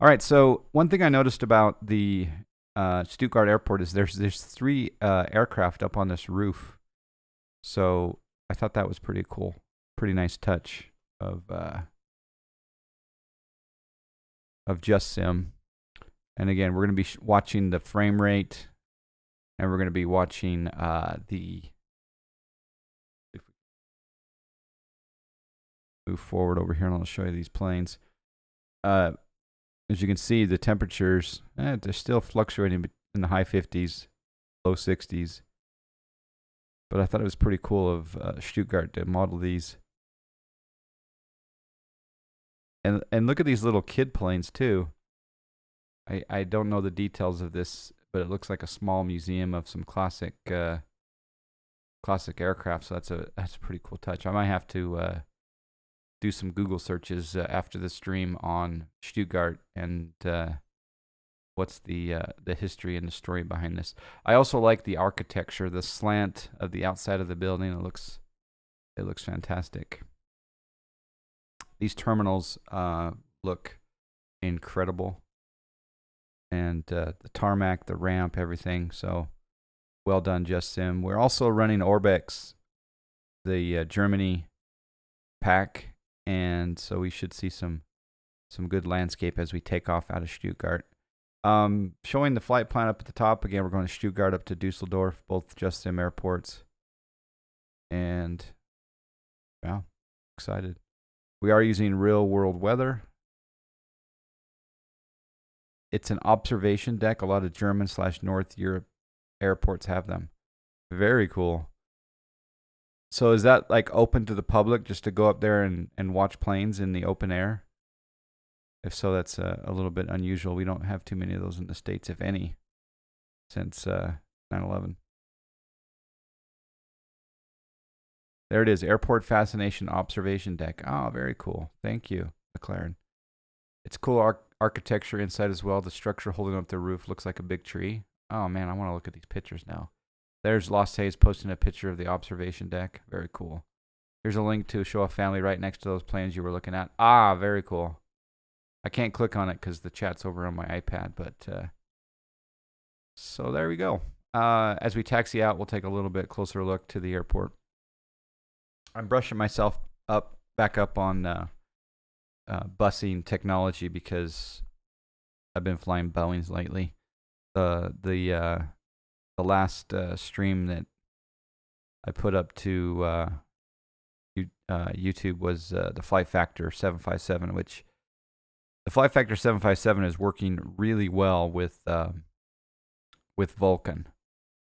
All right. So one thing I noticed about the Stuttgart Airport is there's three aircraft up on this roof. So I thought that was pretty cool. Pretty nice touch of JustSim. And again, we're going to be watching the frame rate, and we're going to be watching the. Move forward over here, and I'll show you these planes. As you can see, the temperatures they're still fluctuating in the high 50s, low 60s. But I thought it was pretty cool of Stuttgart to model these. And look at these little kid planes too. I don't know the details of this, but it looks like a small museum of some classic aircraft. So that's a pretty cool touch. I might have to do some Google searches after the stream on Stuttgart and what's the history and the story behind this. I also like the architecture, the slant of the outside of the building. It looks fantastic. These terminals look incredible, and the tarmac, the ramp, everything. So well done, JustSim. We're also running Orbex, the Germany pack, and so we should see some good landscape as we take off out of Stuttgart. Showing the flight plan up at the top. Again, we're going to Stuttgart up to Dusseldorf, both JustSim airports. And, yeah, excited. We are using real world weather. It's an observation deck. A lot of German/North Europe airports have them. Very cool. So is that like open to the public just to go up there and watch planes in the open air? If so, that's a little bit unusual. We don't have too many of those in the States, if any, since 9/11. There it is, Airport Fascination Observation Deck. Oh, very cool. Thank you, McLaren. It's cool architecture inside as well. The structure holding up the roof looks like a big tree. Oh, man, I want to look at these pictures now. There's Lost Hayes posting a picture of the observation deck. Very cool. Here's a link to show a family right next to those planes you were looking at. Ah, very cool. I can't click on it because the chat's over on my iPad, but so there we go. As we taxi out, we'll take a little bit closer look to the airport. I'm brushing myself back up on busing technology because I've been flying Boeings lately. The last stream that I put up to YouTube was the Flight Factor 757, which the Flight Factor 757 is working really well with Vulcan,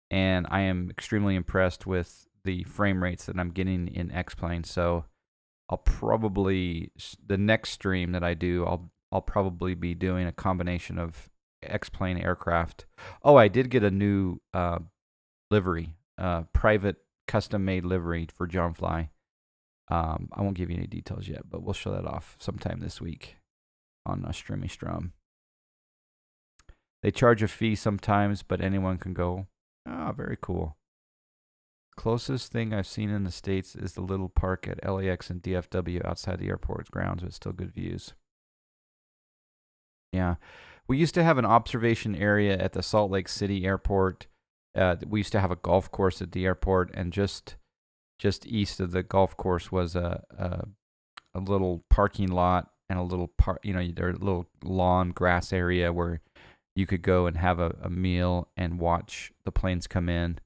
and I am extremely impressed with the frame rates that I'm getting in X-Plane. So I'll probably, the next stream that I do, I'll probably be doing a combination of X-Plane aircraft. Oh, I did get a new livery, private custom-made livery for John Fly. I won't give you any details yet, but we'll show that off sometime this week on Streamy Strum. They charge a fee sometimes, but anyone can go. Ah, very cool. Closest thing I've seen in the States is the little park at LAX and DFW outside the airport's grounds, but still good views. Yeah. We used to have an observation area at the Salt Lake City airport. We used to have a golf course at the airport, and just east of the golf course was a little parking lot and a little their little lawn grass area where you could go and have a meal and watch the planes come in.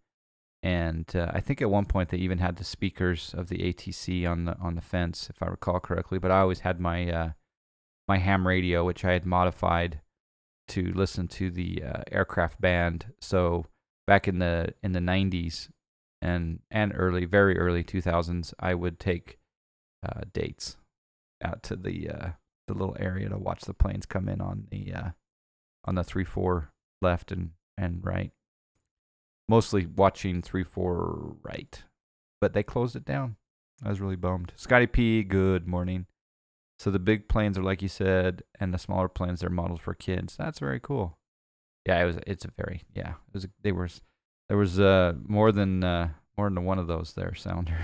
And I think at one point they even had the speakers of the ATC on the fence, if I recall correctly. But I always had my my ham radio, which I had modified to listen to the aircraft band. So back in the 90s and very early 2000s, I would take dates out to the little area to watch the planes come in on the 3-4 left and right. Mostly watching 3-4 right, but they closed it down. I was really bummed. Scotty P, good morning. So the big planes are like you said, and the smaller planes are modeled for kids. That's very cool. Yeah, there was more than one of those there, Sounder.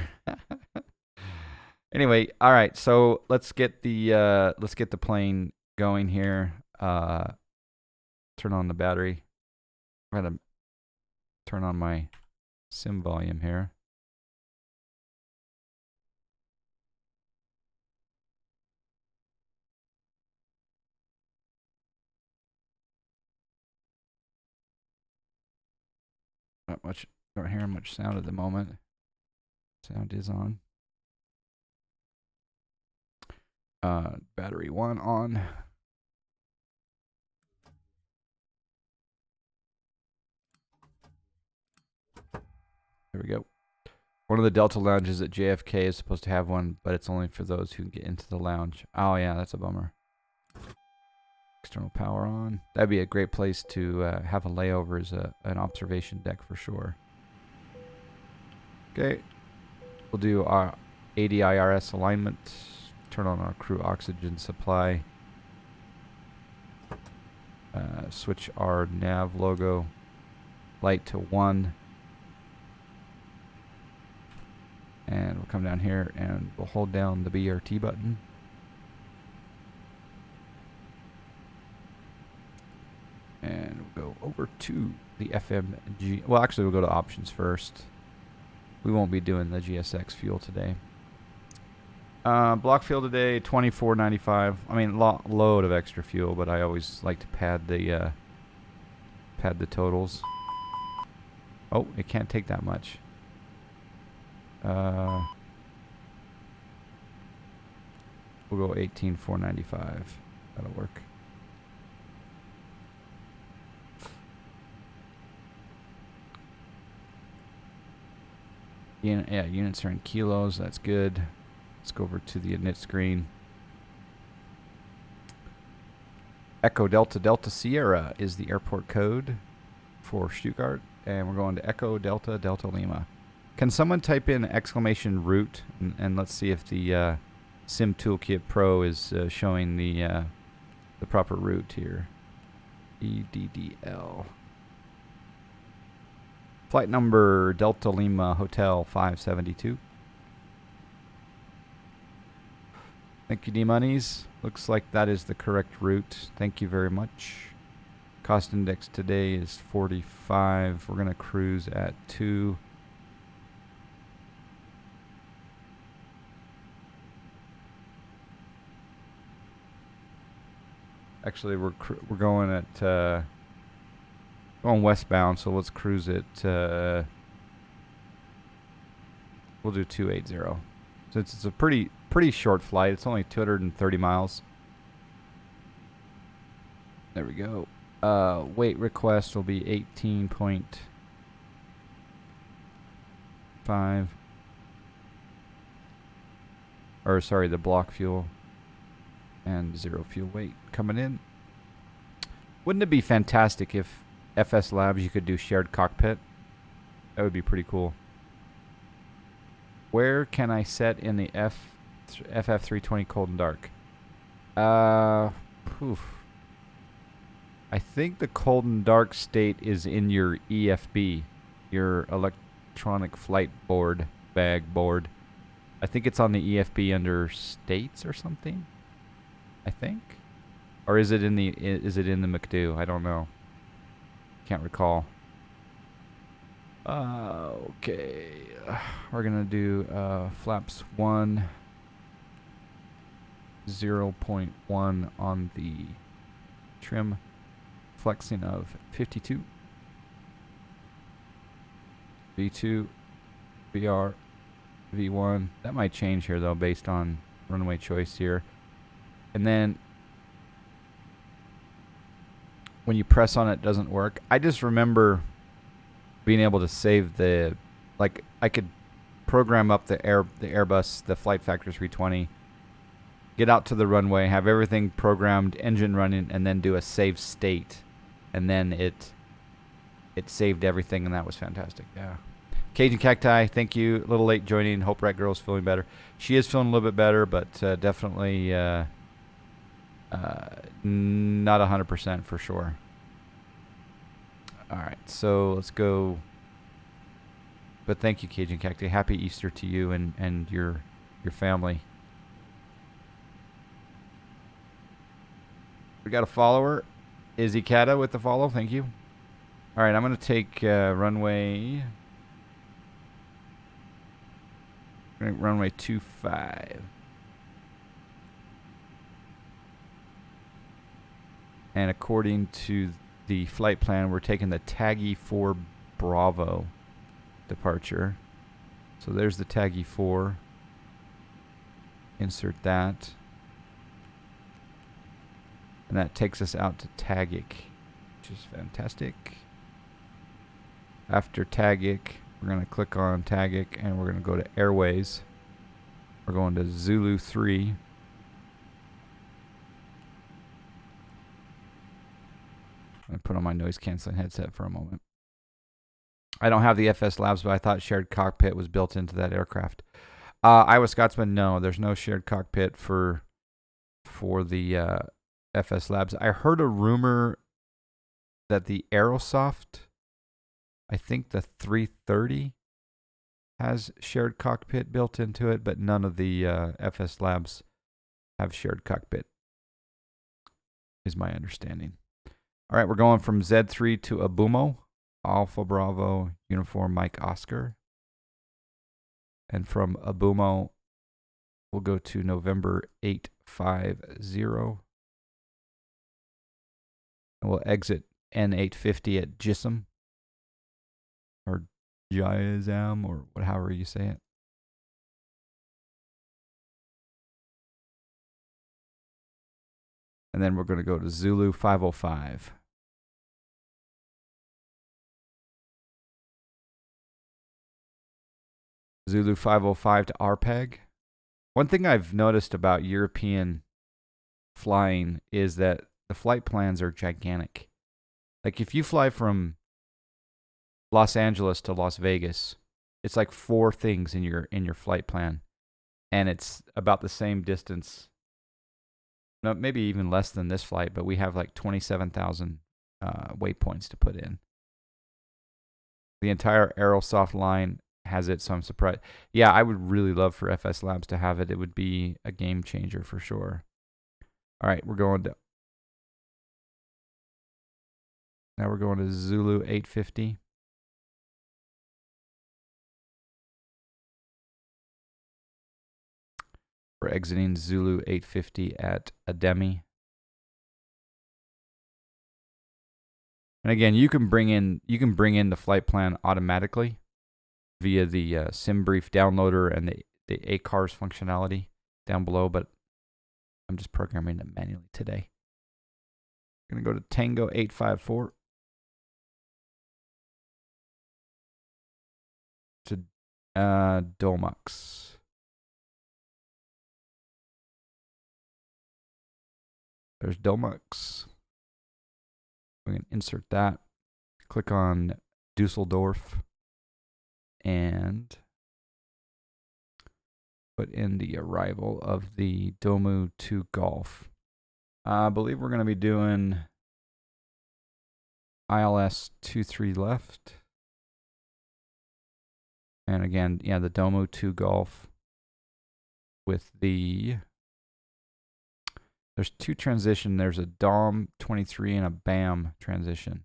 Anyway, all right. So let's get the plane going here. turn on the battery. I'm gonna turn on my sim volume here. Not much. Don't hear much sound at the moment. Sound is on. Battery 1 on. There we go. One of the Delta lounges at JFK is supposed to have one, but it's only for those who can get into the lounge. Oh yeah, that's a bummer. External power on. That'd be a great place to have a layover as an observation deck for sure. Okay. We'll do our ADIRS alignment. Turn on our crew oxygen supply. Switch our nav logo light to 1. And we'll come down here and we'll hold down the BRT button. And we'll go over to the FMG. Well, actually, we'll go to options first. We won't be doing the GSX fuel today. Block fuel today, $24.95. I mean, load of extra fuel, but I always like to pad the totals. Oh, it can't take that much. We'll go $18,495. That'll work. Yeah, units are in kilos. That's good. Let's go over to the init screen. Echo Delta Delta Sierra is the airport code for Stuttgart, and we're going to Echo Delta Delta Lima. Can someone type in !route and let's see if the Sim Toolkit Pro is showing the proper route here. EDDL. Flight number Delta Lima Hotel 572. Thank you, D-Monies. Looks like that is the correct route. Thank you very much. Cost index today is 45. We're going to cruise at 2. Actually, we're going at going westbound, so let's cruise it. We'll do 280. So it's a pretty short flight. It's only 230 miles. There we go. Weight request will be 18.5. Or sorry, the block fuel. And 0 fuel weight coming in. Wouldn't it be fantastic if FSLabs you could do shared cockpit? That would be pretty cool. Where can I set in the FF320 cold and dark? I think the cold and dark state is in your EFB, your electronic flight board, bag board. I think it's on the EFB under states or something. I think, or is it in the McDo? I don't know. Can't recall. Okay, we're gonna do flaps 1, 0.1 on the trim, flexing of 52. V2, VR, V1. That might change here though, based on runway choice here. And then when you press on it, doesn't work. I just remember being able to save the, like, I could program up the Airbus, the Flight Factor 320, get out to the runway, have everything programmed, engine running, and then do a save state, and then it saved everything, and that was fantastic. Yeah. Cajun Cacti, thank you. A little late joining. Hope Rat Girl's feeling better. She is feeling a little bit better, but definitely not 100% for sure. All right, so let's go. But thank you, Cajun Cacti. Happy Easter to you and your family. We got a follower. Izzy Kata with the follow. Thank you. All right, I'm going to take runway 25. And according to the flight plan, we're taking the Taggy 4 Bravo departure. So there's the Taggy 4. Insert that. And that takes us out to Tagic, which is fantastic. After Tagic, we're going to click on Tagic and we're going to go to Airways. We're going to Zulu 3. I'm going to put on my noise canceling headset for a moment. I don't have the FSLabs, but I thought shared cockpit was built into that aircraft. Iowa Scotsman, no, there's no shared cockpit for the FSLabs. I heard a rumor that the Aerosoft, I think the 330, has shared cockpit built into it, but none of the FSLabs have shared cockpit, is my understanding. All right, we're going from Z3 to Abumo, Alpha Bravo, Uniform Mike Oscar. And from Abumo, we'll go to November 850. And we'll exit N850 at JustSim, or JustSim, or however you say it. And then we're going to go to Zulu 505. Zulu 505 to RPEG. One thing I've noticed about European flying is that the flight plans are gigantic. Like if you fly from Los Angeles to Las Vegas, it's like 4 things in your flight plan, and it's about the same distance. No, maybe even less than this flight, but we have like 27,000 waypoints to put in. The entire Aerosoft line has it, so I'm surprised. Yeah, I would really love for FSLabs to have it. It would be a game changer for sure. All right, we're going to Zulu 850. We're exiting Zulu 850 at Ademi. And again, you can bring in the flight plan automatically via the SimBrief downloader and the ACARS functionality down below, but I'm just programming it manually today. I'm going to go to Tango 854 to Domux. There's Domux. We can insert that. Click on Dusseldorf and put in the arrival of the Domu 2 Golf. I believe we're going to be doing ILS 23 left. And again, yeah, the Domu 2 Golf with the... There's 2 transition. There's a DOM 23 and a BAM transition.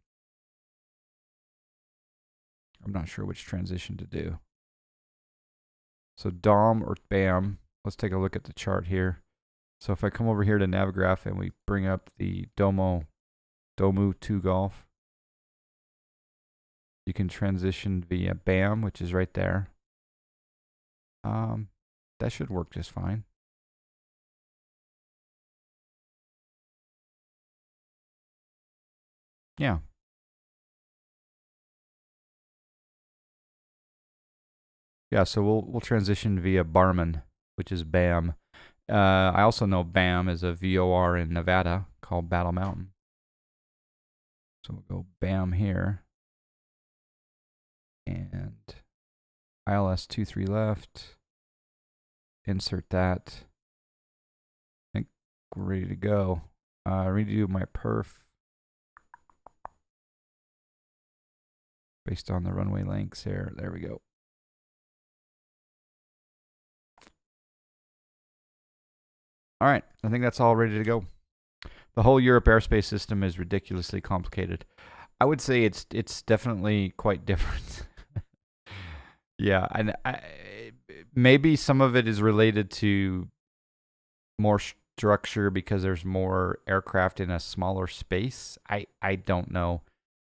I'm not sure which transition to do. So DOM or BAM, let's take a look at the chart here. So if I come over here to Navigraph and we bring up the Domu 2 Golf, you can transition via BAM, which is right there. That should work just fine. Yeah. Yeah, so we'll transition via Barman, which is BAM. I also know BAM is a VOR in Nevada called Battle Mountain. So we'll go BAM here. And ILS 23 left. Insert that. I think we're ready to go. Redo my perf based on the runway lengths here. There we go. All right, I think that's all ready to go. The whole Europe airspace system is ridiculously complicated. I would say it's definitely quite different. Yeah, and maybe some of it is related to more structure because there's more aircraft in a smaller space. I don't know.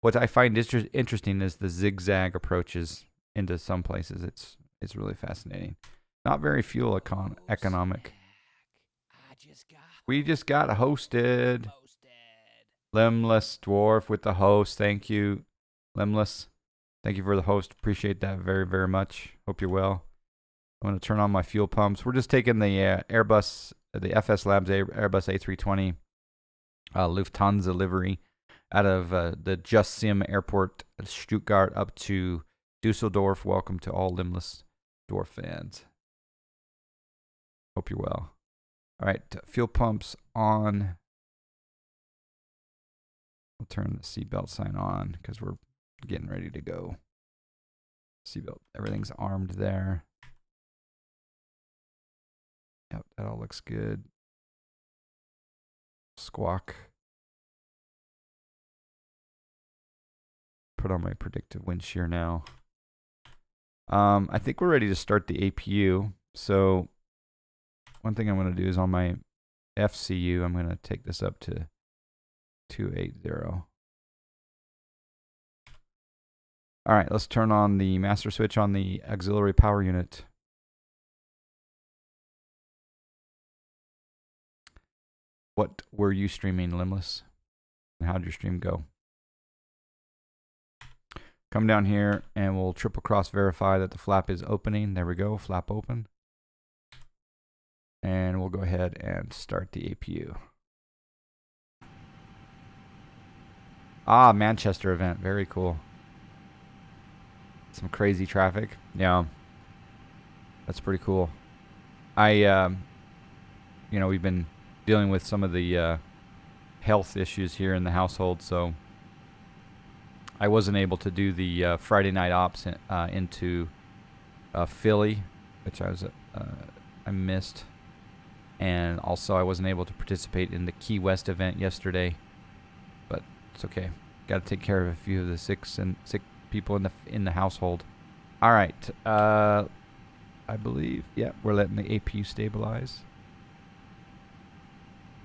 What I find interesting is the zigzag approaches into some places. It's really fascinating. Not very fuel economic. We just got hosted. Limbless Dwarf with the host. Thank you, Limbless. Thank you for the host. Appreciate that very, very much. Hope you're well. I'm going to turn on my fuel pumps. We're just taking the Airbus, the FSLabs Airbus A320 Lufthansa livery out of the JustSim airport at Stuttgart up to Dusseldorf. Welcome to all Limbless Dwarf fans. Hope you're well. All right, fuel pumps on. We'll turn the seatbelt sign on because we're getting ready to go. Seatbelt, everything's armed there. Yep, that all looks good. Squawk. Put on my predictive wind shear now. I think we're ready to start the APU. So one thing I'm going to do is on my FCU, I'm going to take this up to 280. All right, let's turn on the master switch on the auxiliary power unit. What were you streaming, Limbless? And how did your stream go? Come down here and we'll triple cross verify that the flap is opening. There we go, flap open. And we'll go ahead and start the APU. Ah, Manchester event, very cool. Some crazy traffic. Yeah, that's pretty cool. You know, we've been dealing with some of the health issues here in the household, so I wasn't able to do the Friday night ops into Philly, which I missed, and also I wasn't able to participate in the Key West event yesterday, but it's okay. Got to take care of a few of the sick people in the household. All right, I believe, yeah, we're letting the APU stabilize.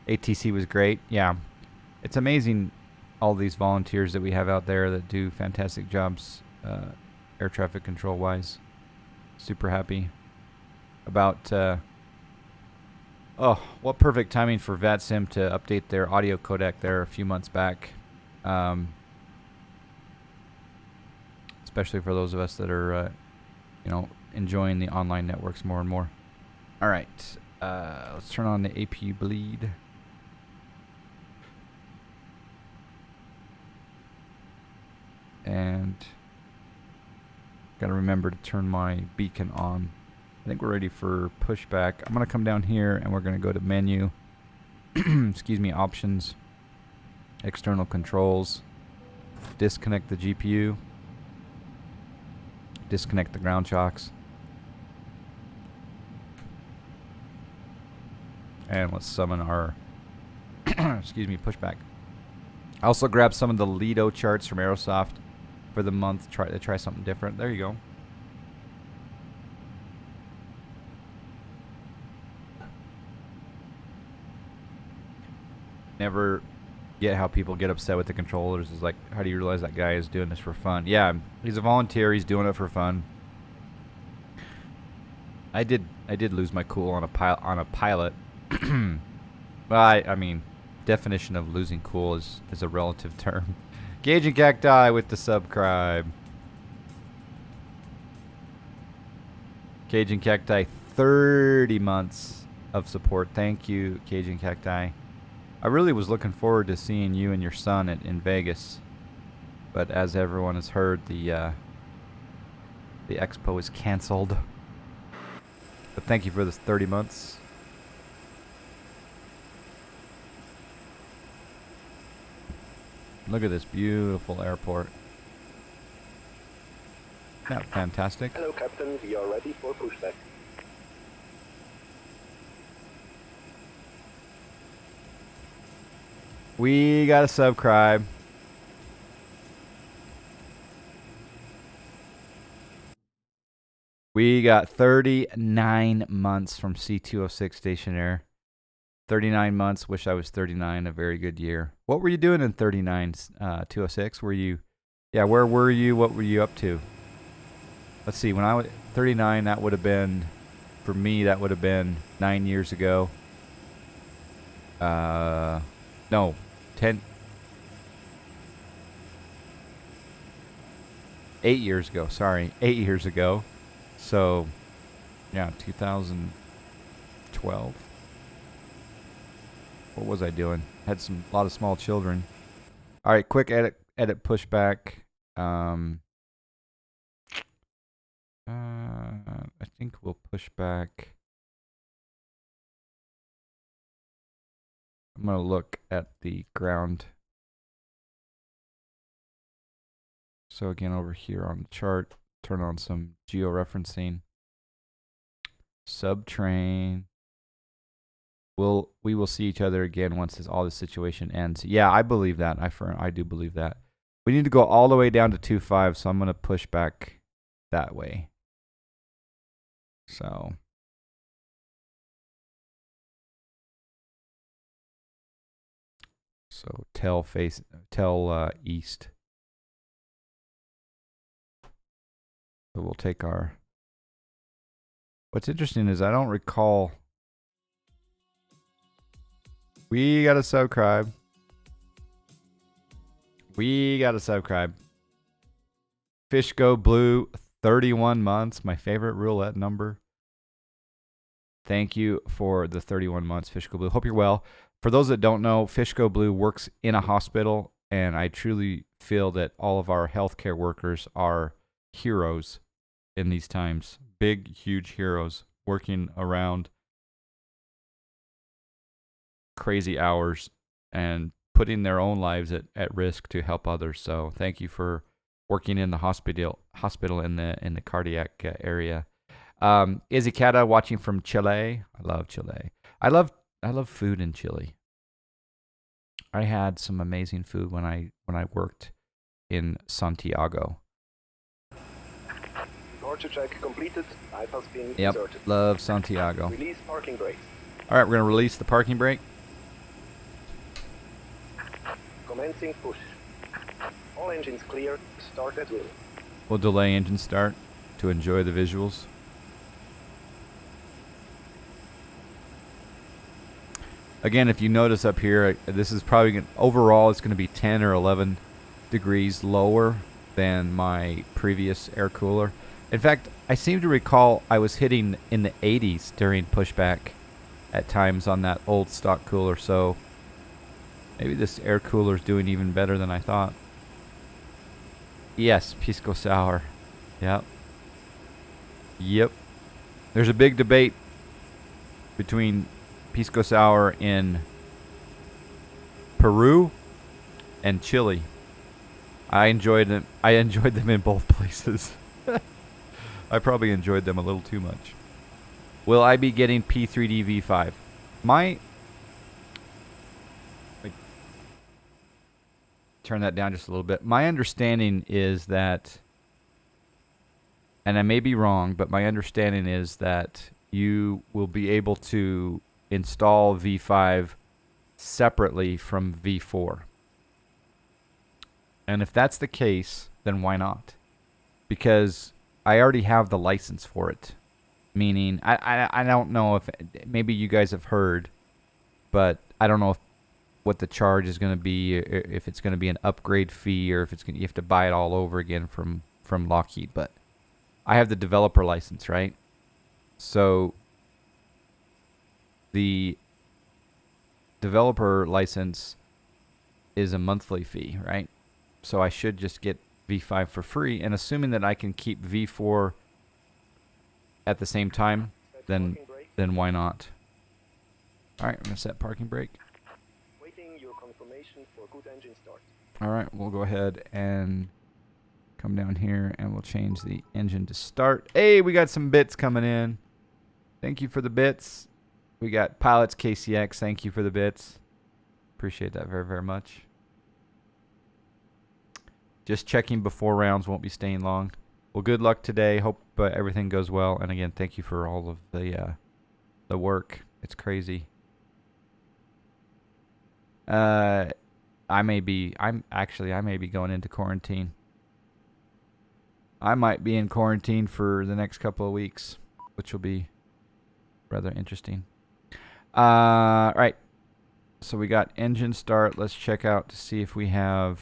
ATC was great. Yeah, it's amazing all these volunteers that we have out there that do fantastic jobs air traffic control wise. Super happy about oh, what perfect timing for VATSIM to update their audio codec there a few months back, especially for those of us that are you know, enjoying the online networks more and more. All right, let's turn on the APU bleed. And gotta remember to turn my beacon on. I think we're ready for pushback. I'm gonna come down here and we're gonna go to menu, excuse me, options, external controls, disconnect the GPU, disconnect the ground shocks, and let's summon our excuse me, pushback. I also grabbed some of the Lido charts from Aerosoft for the month, try something different. There you go. Never get how people get upset with the controllers. It's like, how do you realize that guy is doing this for fun? Yeah, he's a volunteer. He's doing it for fun. I did lose my cool on a pilot. Well, I mean, definition of losing cool is a relative term. Gage and Cacti with the subscribe. Cajun Cacti, 30 months of support. Thank you, Cajun Cacti. I really was looking forward to seeing you and your son in Vegas, but as everyone has heard, the expo is canceled. But thank you for this 30 months. Look at this beautiful airport. Isn't that fantastic? Hello, Captain. We are ready for pushback. We got a subscribe. We got 39 months from C206 stationaire. 39 months. Wish I was 39. A very good year. What were you doing in 39, 206? Were you, yeah, where were you? What were you up to? Let's see. When I was 39, that would have been, for me, that would have been 9 years ago. No, 10. 8 years ago. Sorry, 8 years ago. So, yeah, 2012. What was I doing? Had a lot of small children. All right, quick edit pushback. I think we'll push back. I'm gonna look at the ground. So again, over here on the chart, turn on some georeferencing. Subtrain. We will see each other again once all this situation ends. Yeah, I believe that. I do believe that. We need to go all the way down to 2.5, so I'm going to push back that way. So tell east. So we'll take our. What's interesting is I don't recall. We got a subscribe. We got a subscribe. Fish Go Blue, 31 months. My favorite roulette number. Thank you for the 31 months, Fish Go Blue. Hope you're well. For those that don't know, Fish Go Blue works in a hospital, and I truly feel that all of our healthcare workers are heroes in these times. Big, huge heroes working around crazy hours and putting their own lives at risk to help others. So thank you for working in the hospital in the cardiac area. Izzy Cata watching from Chile. I love Chile. I love food in Chile. I had some amazing food when I worked in Santiago. Departure check completed. Life has been inserted. Love Santiago. Release parking brakes. All right, we're going to release the parking brake. Commencing push. All engines clear. Start at will. We'll delay engine start to enjoy the visuals. Again, if you notice up here, this is probably overall it's going to be 10 or 11 degrees lower than my previous air cooler. In fact, I seem to recall I was hitting in the 80s during pushback at times on that old stock cooler. So maybe this air cooler is doing even better than I thought. Yes, Pisco Sour. Yep. There's a big debate between Pisco Sour in Peru and Chile. I enjoyed them in both places. I probably enjoyed them a little too much. Will I be getting P3D V5? Turn that down just a little bit. My understanding is that, and I may be wrong, but my understanding is that you will be able to install V5 separately from V4. And if that's the case, then why not? Because I already have the license for it. Meaning, I don't know if, maybe you guys have heard, but I don't know what the charge is going to be, if it's going to be an upgrade fee, or if it's you have to buy it all over again from Lockheed. But I have the developer license, right? So the developer license is a monthly fee, right? So I should just get V5 for free, and assuming that I can keep V4 at the same time, then why not? All right, I'm gonna set parking brake. Waiting your confirmation for good engine start. All right, we'll go ahead and come down here, and we'll change the engine to start. Hey, we got some bits coming in. Thank you for the bits. We got Pilots KCX. Thank you for the bits. Appreciate that very, very much. Just checking before rounds, won't be staying long. Well, good luck today. Hope everything goes well. And again, thank you for all of the work. It's crazy. I may be going into quarantine. I might be in quarantine for the next couple of weeks, which will be rather interesting. Right. So we got engine start. Let's check out to see if we have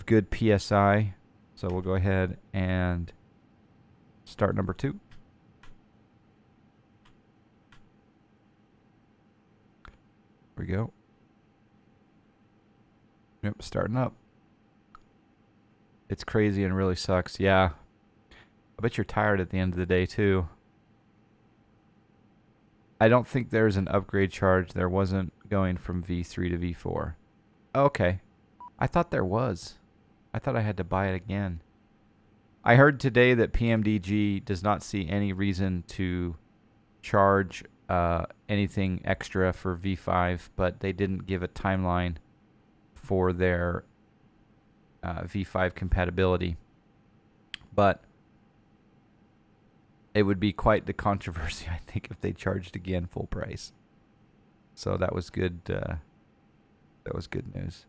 good PSI. So we'll go ahead and start number 2. There we go. Yep, starting up. It's crazy and really sucks. Yeah. I bet you're tired at the end of the day too. I don't think there's an upgrade charge. There wasn't going from V3 to V4. Okay. I thought there was. I thought I had to buy it again. I heard today that PMDG does not see any reason to charge anything extra for V5, but they didn't give a timeline for their V5 compatibility. But it would be quite the controversy, I think, if they charged again full price. So that was good. That was good news.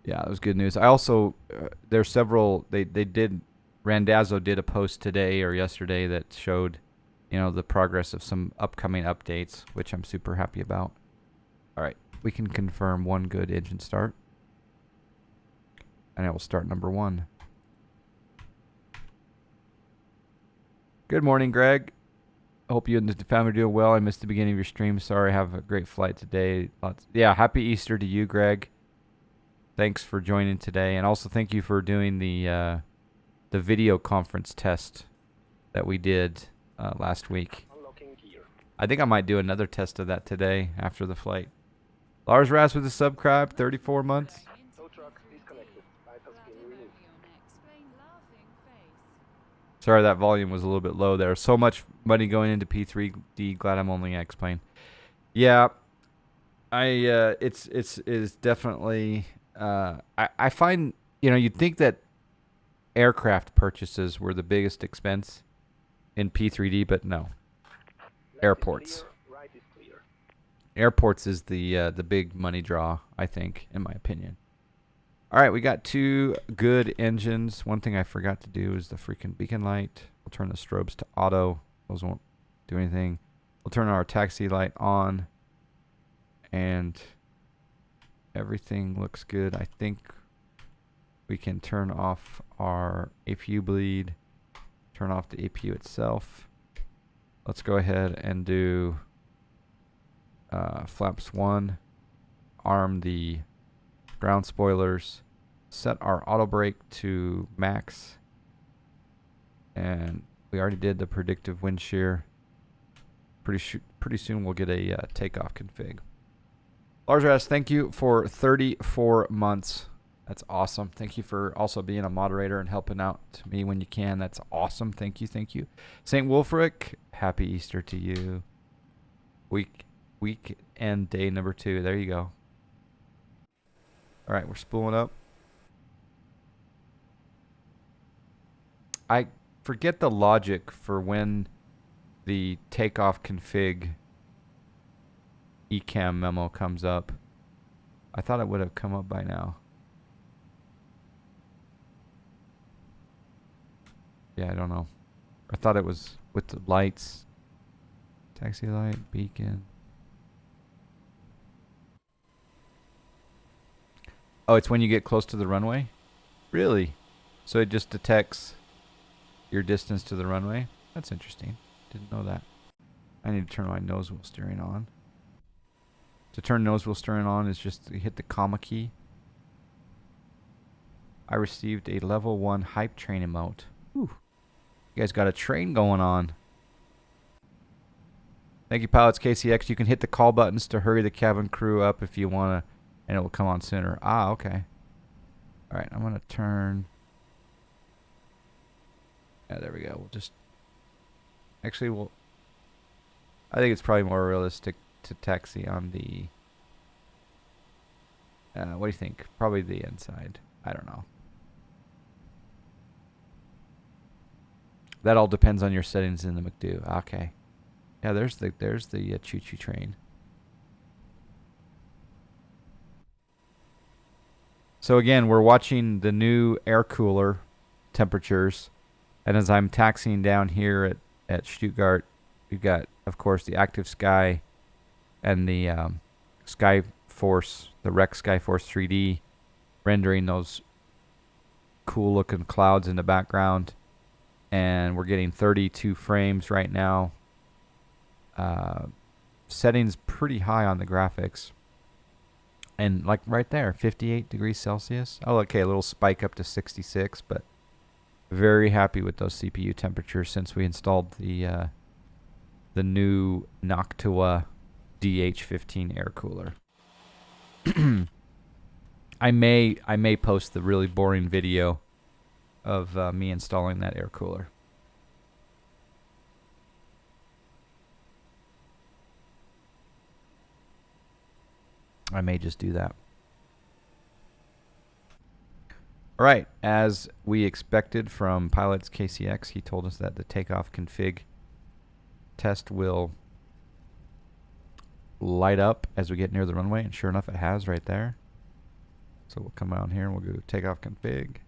Yeah, that was good news. I also, there's several, Randazzo did a post today or yesterday that showed, the progress of some upcoming updates, which I'm super happy about. All right, we can confirm one good engine start. And I will start number 1. Good morning, Greg. I hope you and the family are doing well. I missed the beginning of your stream. Sorry, have a great flight today. Yeah, happy Easter to you, Greg. Thanks for joining today, and also thank you for doing the video conference test that we did last week. I think I might do another test of that today after the flight. Lars Ras with a subscribe, 34 months. Sorry, that volume was a little bit low there. So much money going into P3D. Glad I'm only X-Plane. Yeah, it's definitely. I find, you'd think that aircraft purchases were the biggest expense in P3D, but no. Airports. Airports is the big money draw, I think, in my opinion. All right, we got 2 good engines. One thing I forgot to do is the freaking beacon light. We'll turn the strobes to auto. Those won't do anything. We'll turn our taxi light on. And everything looks good. I think we can turn off our APU bleed. Turn off the APU itself. Let's go ahead and do flaps 1. Arm the ground spoilers. Set our auto brake to max. And we already did the predictive wind shear. Pretty soon we'll get a takeoff config. Lars Ras, thank you for 34 months. That's awesome. Thank you for also being a moderator and helping out me when you can. That's awesome. Thank you. Thank you. St. Wolfric, happy Easter to you. Weekend day number 2. There you go. All right, we're spooling up. I forget the logic for when the takeoff config ECAM memo comes up. I thought it would have come up by now. Yeah, I don't know. I thought it was with the lights. Taxi light, beacon. Oh, it's when you get close to the runway? Really? So it just detects your distance to the runway? That's interesting. Didn't know that. I need to turn my nose wheel steering on. To turn nose wheel steering on is just to hit the comma key. I received a level 1 hype train emote. Ooh. You guys got a train going on. Thank you, pilots KCX. You can hit the call buttons to hurry the cabin crew up if you want to, and it will come on sooner. Ah, okay. All right, I'm going to turn. Yeah, there we go. We'll just. Actually, I think it's probably more realistic to taxi on the. What do you think? Probably the inside. I don't know. That all depends on your settings in the McDo. Okay. Yeah, there's the choo-choo train. So again, we're watching the new air cooler temperatures, and as I'm taxiing down here at Stuttgart, we've got, of course, the active sky and the Skyforce, the Rec Skyforce 3D, rendering those cool-looking clouds in the background, and we're getting 32 frames right now. Settings pretty high on the graphics. And like right there, 58 degrees Celsius. Oh, okay, a little spike up to 66, but very happy with those CPU temperatures since we installed the new Noctua DH15 air cooler. I may post the really boring video of me installing that air cooler. I may just do that. All right, as we expected from Pilots KCX, he told us that the takeoff config test will light up as we get near the runway, and sure enough, it has right there. So we'll come out here and we'll go to takeoff config.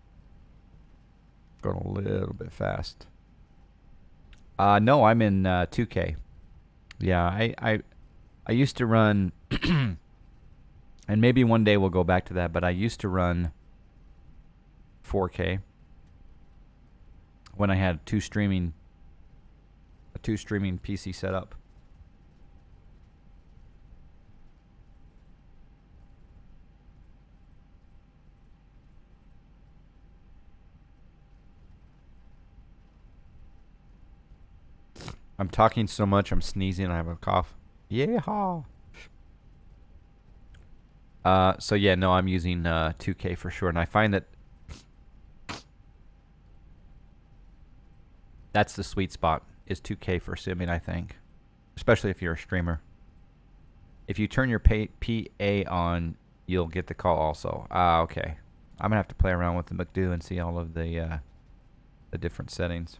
Going a little bit fast. No, I'm in 2K. Yeah, I used to run, and maybe one day we'll go back to that, but I used to run 4K when I had a two streaming PC setup. I'm talking so much, I'm sneezing, I have a cough. Yeehaw! So yeah, no, I'm using 2K for sure, and I find that that's the sweet spot, is 2K for simming, I think. Especially if you're a streamer. If you turn your PA on, you'll get the call also. Ah, okay. I'm going to have to play around with the McDo and see all of the different settings.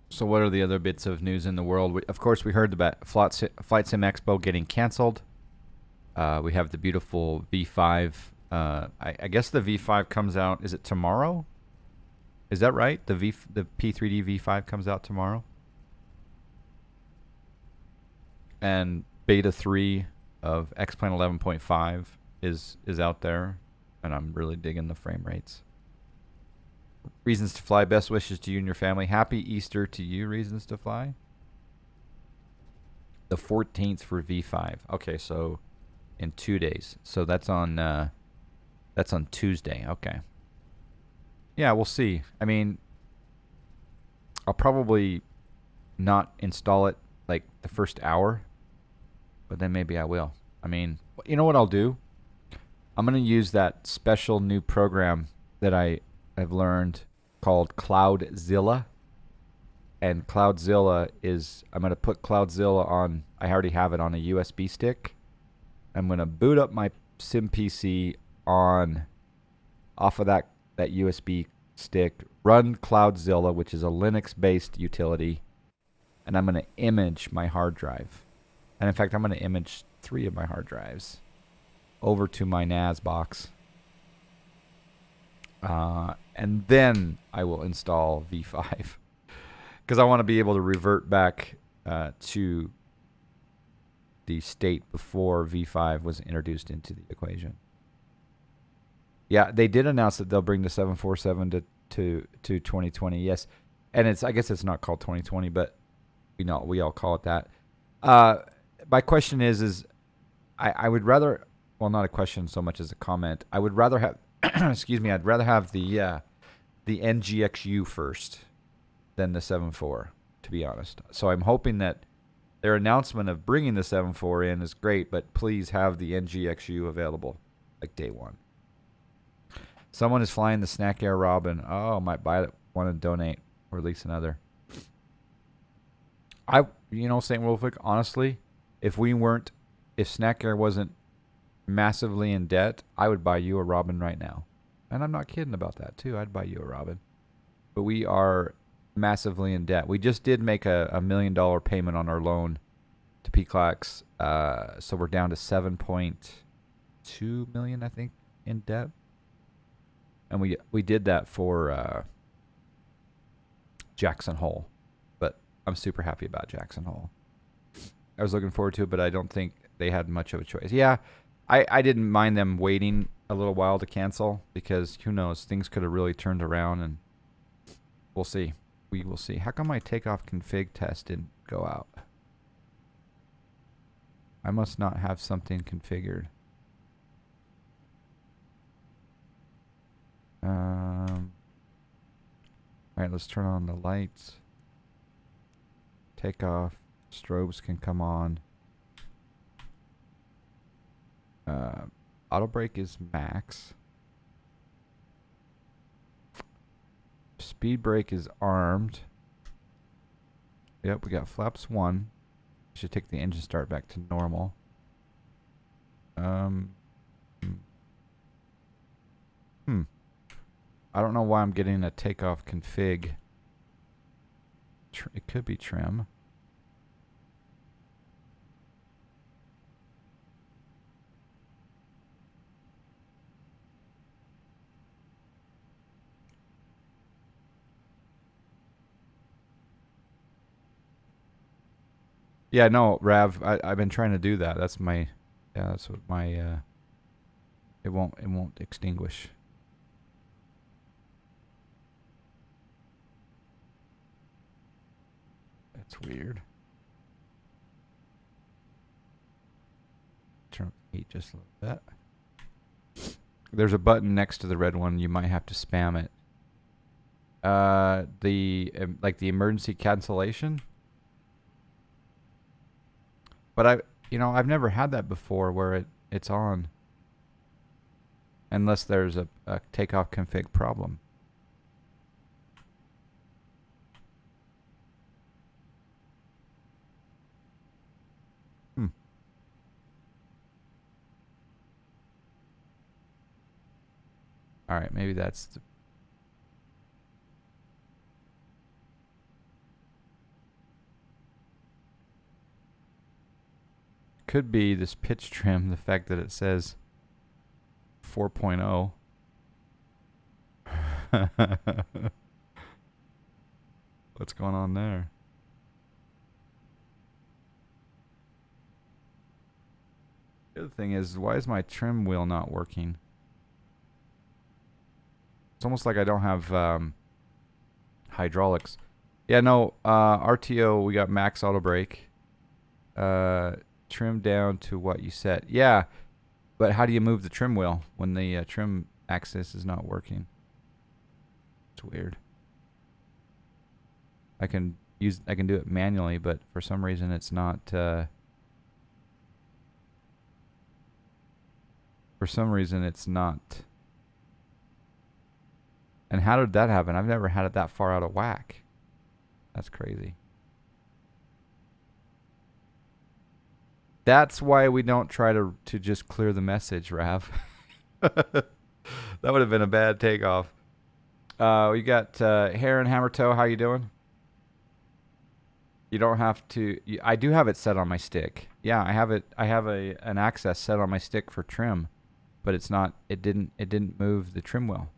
So what are the other bits of news in the world? Of course, we heard about Flight Sim Expo getting canceled. We have the beautiful V5. I guess the V5 comes out. Is it tomorrow? Is that right? The P3D V5 comes out tomorrow. And Beta 3 of X-Plane 11.5 is out there, and I'm really digging the frame rates. Reasons to Fly, best wishes to you and your family. Happy Easter to you, Reasons to Fly. The 14th for V5. Okay, so in 2 days. So that's on Tuesday. Okay. Yeah, we'll see. I mean, I'll probably not install it like the first hour, but then maybe I will. I mean, you know what I'll do? I'm going to use that special new program that I've learned called Cloudzilla. And Cloudzilla is, I'm going to put Cloudzilla on, I already have it on a USB stick. I'm going to boot up my Sim PC off of that USB stick, run Cloudzilla, which is a Linux-based utility, and I'm going to image my hard drive. And in fact, I'm going to image 3 of my hard drives over to my NAS box. And then I will install V5 because I want to be able to revert back to the state before V5 was introduced into the equation. Yeah, they did announce that they'll bring the 747 to 2020. Yes, and I guess it's not called 2020, but we all call it that. Uh, my question is I would rather, well, not a question so much as a comment. I would rather have excuse me, I'd rather have the NGXU first than the 7.4, to be honest. So I'm hoping that their announcement of bringing the 7.4 in is great, but please have the NGXU available like day one. Someone is flying the Snack Air Robin. Oh, might buy one and donate or at least another. St. Wolfwick, honestly, if Snack Air wasn't massively in debt, I would buy you a Robin right now. And I'm not kidding about that, too. I'd buy you a Robin. But we are massively in debt. We just did make a $1 million payment on our loan to PCLAX. So we're down to 7.2 million, I think, in debt. And we did that for Jackson Hole. But I'm super happy about Jackson Hole. I was looking forward to it, but I don't think they had much of a choice. Yeah, I didn't mind them waiting a little while to cancel because who knows, things could have really turned around, and we'll see. We will see. How come my takeoff config test didn't go out? I must not have something configured. All right, let's turn on the lights. Takeoff. Strobes can come on. Auto brake is max. Speed brake is armed. Yep, we got flaps 1. Should take the engine start back to normal. I don't know why I'm getting a takeoff config. It could be trim. Yeah, no, Rav, I've been trying to do that. That's my, yeah, that's what my, it won't extinguish. That's weird. Turn up the heat just a little bit. There's a button next to the red one. You might have to spam it. Like the emergency cancellation. But I've never had that before where it's on. Unless there's a takeoff config problem. All right, maybe that's the... Could be this pitch trim, the fact that it says 4.0. What's going on there? The other thing is, why is my trim wheel not working? It's almost like I don't have hydraulics. Yeah, no, RTO, we got max auto brake. Trim down to what you set. Yeah, but how do you move the trim wheel when the trim axis is not working? It's weird. I can do it manually, but for some reason it's not. For some reason it's not. And how did that happen? I've never had it that far out of whack. That's crazy. That's why we don't try to just clear the message, Rav. That would have been a bad takeoff. We got Hair and Hammer Toe. How you doing? You don't have to. I do have it set on my stick. Yeah, I have it. I have an access set on my stick for trim, but it's not. It didn't move the trim wheel.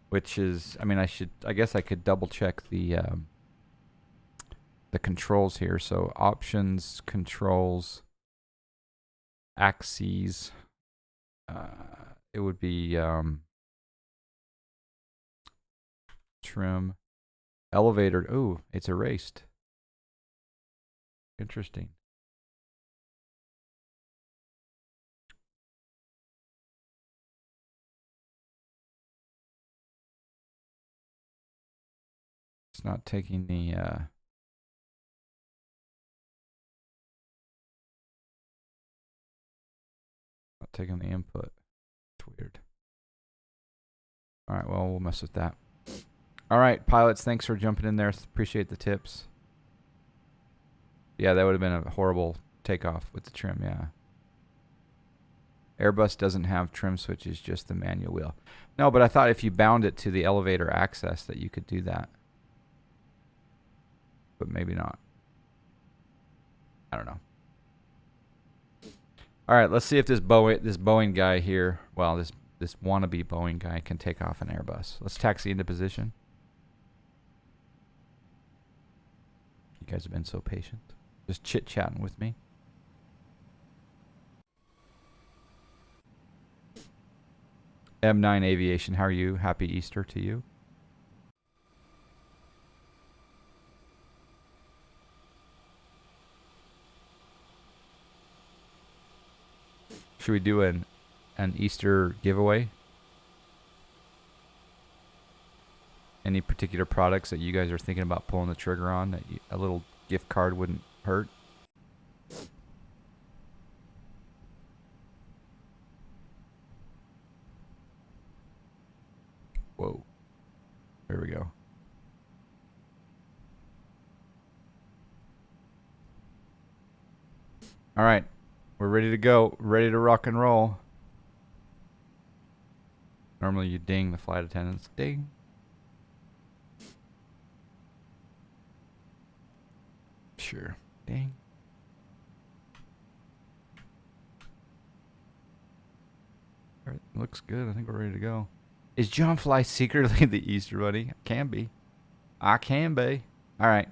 Which is, I mean, I guess I could double check the controls here. So options, controls, axes. it would be trim elevator. Ooh, it's erased. Interesting. It's not taking the not taking the input. It's weird. All right, well, we'll mess with that. All right, pilots, thanks for jumping in there. Appreciate the tips. Yeah, that would have been a horrible takeoff with the trim, yeah. Airbus doesn't have trim switches, just the manual wheel. No, but I thought if you bound it to the elevator access that you could do that. But maybe not. I don't know. All right, let's see if this Boeing guy here, well, this wannabe Boeing guy can take off an Airbus. Let's taxi into position. You guys have been so patient. Just chit-chatting with me. M9 Aviation, how are you? Happy Easter to you. Should we do an Easter giveaway? Any particular products that you guys are thinking about pulling the trigger on that a little gift card wouldn't hurt? Whoa. There we go. All right. We're ready to go. Ready to rock and roll. Normally you ding the flight attendants. Ding. Sure. Ding. Everything looks good. I think we're ready to go. Is John Fly secretly the Easter Bunny? Can be. I can be. All right.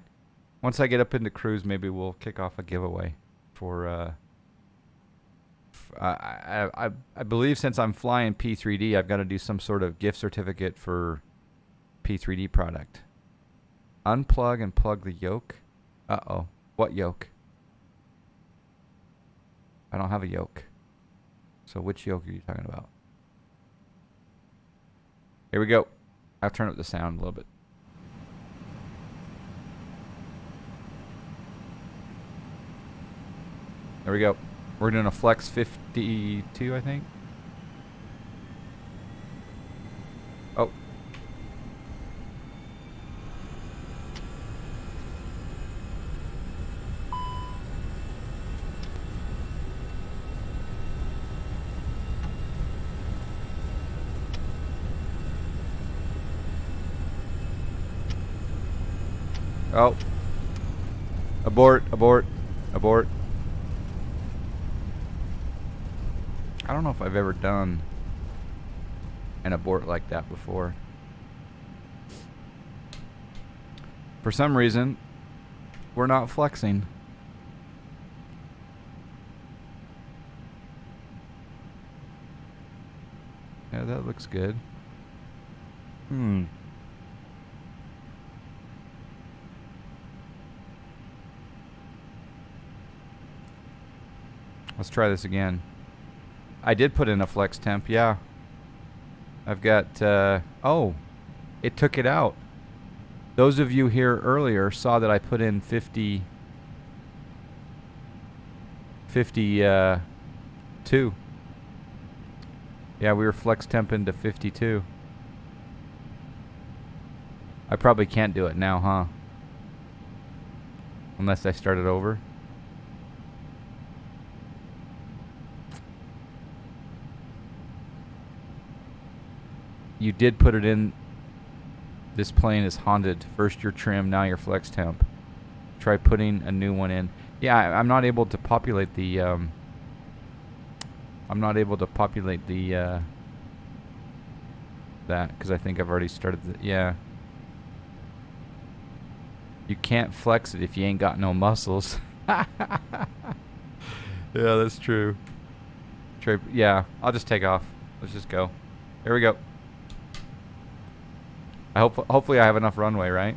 Once I get up into cruise, maybe we'll kick off a giveaway for I believe since I'm flying P3D, I've got to do some sort of gift certificate for P3D product. Unplug and plug the yoke. Uh-oh. What yoke? I don't have a yoke. So which yoke are you talking about? Here we go. I'll turn up the sound a little bit. There we go. We're doing a Flex 52, I think. Oh. Oh. Abort, abort, abort. I don't know if I've ever done an abort like that before. For some reason, we're not flexing. Yeah, that looks good. Let's try this again. I did put in a flex temp, yeah. I've got, oh, it took it out. Those of you here earlier saw that I put in 52. Yeah, we were flex temping to 52. I probably can't do it now, huh? Unless I start it over. You did put it in. This plane is haunted. First your trim, now your flex temp. Try putting a new one in. Yeah, I'm not able to populate the that because I think I've already started the, yeah. You can't flex it if you ain't got no muscles. Yeah, that's true. Yeah, I'll just take off. Let's just go. Here we go. Hopefully I have enough runway, right?